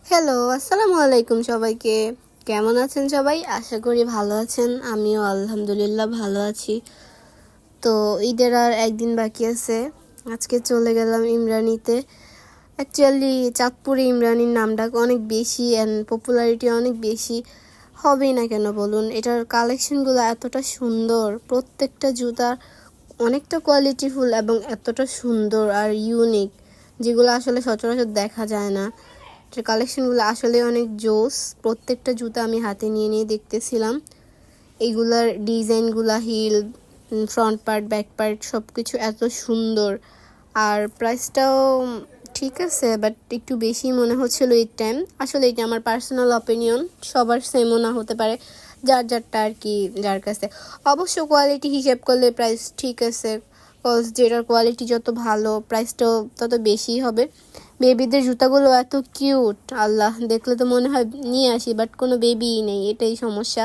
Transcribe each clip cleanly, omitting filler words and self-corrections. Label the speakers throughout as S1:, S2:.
S1: Hello, আসসালামু আলাইকুম সবাইকে। কেমন আছেন সবাই? আশা করি ভালো আছেন। আমিও আলহামদুলিল্লাহ ভালো আছি। তো ঈদের আর একদিন বাকি আছে। আজকে চলে গেলাম ইমরানিতে। অ্যাকচুয়ালি চাঁদপুরে ইমরানির নামটা অনেক বেশি অ্যান্ড পপুলারিটি অনেক বেশি। হবেই না কেন বলুন? এটার কালেকশনগুলো এতটা সুন্দর, প্রত্যেকটা জুতার অনেকটা কোয়ালিটিফুল এবং এতটা সুন্দর আর ইউনিক, যেগুলো আসলে সচরাচর দেখা যায় না। কালেকশনগুলো আসলে অনেক জোস। প্রত্যেকটা জুতা আমি হাতে নিয়ে নিয়ে দেখতেছিলাম। এইগুলার ডিজাইনগুলা, heel, front part, back part সব কিছু এত সুন্দর। আর প্রাইসটাও ঠিক আছে, বাট একটু বেশি মনে হচ্ছিল এই টাইম। আসলে এটা আমার পার্সোনাল অপিনিয়ন, সবার সেমও না হতে পারে, যার যারটা আর কি, যার কাছে। অবশ্য কোয়ালিটি হিসেব করলে প্রাইস ঠিক আছে, কজ যেটার কোয়ালিটি যত ভালো প্রাইসটাও তত বেশি হবে। বেবিদের জুতাগুলো এত কিউট, আল্লাহ, দেখলে তো মনে হয় নিয়ে আসি, বাট কোনো বেবিই নেই, এটাই সমস্যা।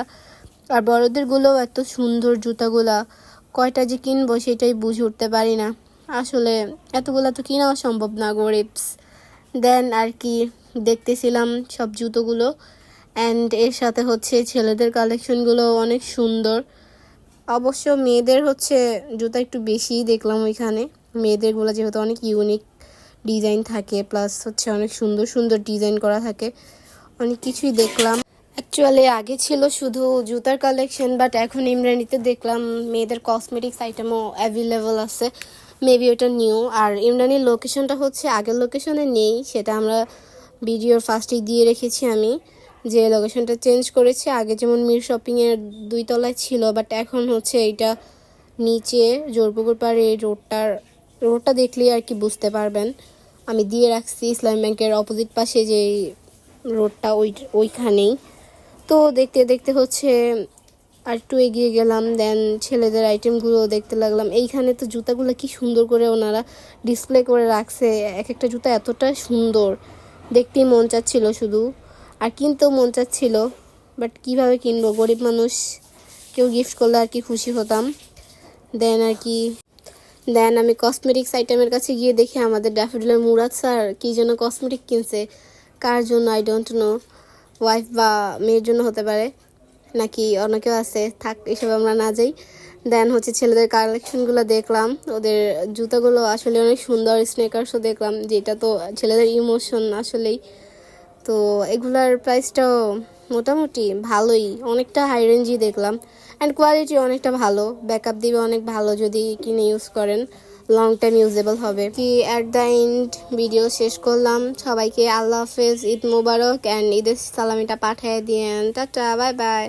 S1: আর বড়দেরগুলোও এত সুন্দর জুতাগুলা, কয়টা যে কিনবো সেটাই বুঝে উঠতে পারি না। আসলে এতগুলা তো কেনাও সম্ভব না, গরিবস। দেন আর কি দেখতেছিলাম সব জুতোগুলো, অ্যান্ড এর সাথে হচ্ছে ছেলেদের কালেকশনগুলো অনেক সুন্দর। অবশ্য মেয়েদের হচ্ছে জুতা একটু বেশিই দেখলাম ওইখানে। মেয়েদেরগুলো যেহেতু অনেক ইউনিক ডিজাইন থাকে, প্লাস হচ্ছে অনেক সুন্দর সুন্দর ডিজাইন করা থাকে, অনেক কিছুই দেখলাম। অ্যাকচুয়ালি আগে ছিল শুধু জুতার কালেকশন, বাট এখন ইমরানিতে দেখলাম মেয়েদের কসমেটিক্স আইটেমও অ্যাভেলেবল আছে। মেবি ওটা নিউ। আর ইমরানির লোকেশনটা হচ্ছে আগের লোকেশনে নেই, সেটা আমরা ভিডিওর ফার্স্টেই দিয়ে রেখেছি আমি, যে লোকেশনটা চেঞ্জ করেছে। আগে যেমন মির শপিংয়ের 2 তলায় ছিল, বাট এখন হচ্ছে এইটা নিচে জোরপুকুর পাড়ে। এই রোডটা দেখলেই আর কি বুঝতে পারবেন। আমি দিয়ে রাখছি ইসলাম ব্যাংকের অপোজিট পাশে যে রোডটা, ওইখানেই। তো দেখতে দেখতে হচ্ছে আর একটু এগিয়ে গেলাম, দেন ছেলেদের আইটেমগুলো দেখতে লাগলাম। এইখানে তো জুতাগুলো কি সুন্দর করে ওনারা ডিসপ্লে করে রাখছে, এক একটা জুতা এতটা সুন্দর, দেখতেই মন চাচ্ছিল শুধু, আর কিনতেও মন চাচ্ছিল, বাট কিভাবে কিনবো, গরিব মানুষ, কেউ গিফট করলে আর কি খুশি হতাম। দেন আমি কসমেটিক্স আইটেমের কাছে গিয়ে দেখি আমাদের ড্যাফোডিলের মুরাদ স্যার কী যেন কসমেটিক কিনছে। কার জন্য আই ডোন্ট নো, ওয়াইফ বা মেয়ের জন্য হতে পারে, নাকি অন্য কেউ আছে, থাক এসব আমরা না যাই। দেন হচ্ছে ছেলেদের কালেকশনগুলো দেখলাম, ওদের জুতাগুলো আসলে অনেক সুন্দর। স্নেকার্সও দেখলাম, যেটা তো ছেলেদের ইমোশন আসলেই। তো এগুলার প্রাইসটাও মোটামুটি ভালোই, অনেকটা হাই রেঞ্জই দেখলাম, অ্যান্ড কোয়ালিটি অনেকটা ভালো, ব্যাকআপ দিবে অনেক ভালো যদি কিনে ইউজ করেন, লং টাইম ইউজেবল হবে কি। অ্যাট দ্য এন্ড ভিডিও শেষ করলাম। সবাইকে আল্লাহ হাফেজ, ঈদ মোবারক, অ্যান্ড ঈদের সালামিটা পাঠিয়ে দিয়েন। Tata, bye bye.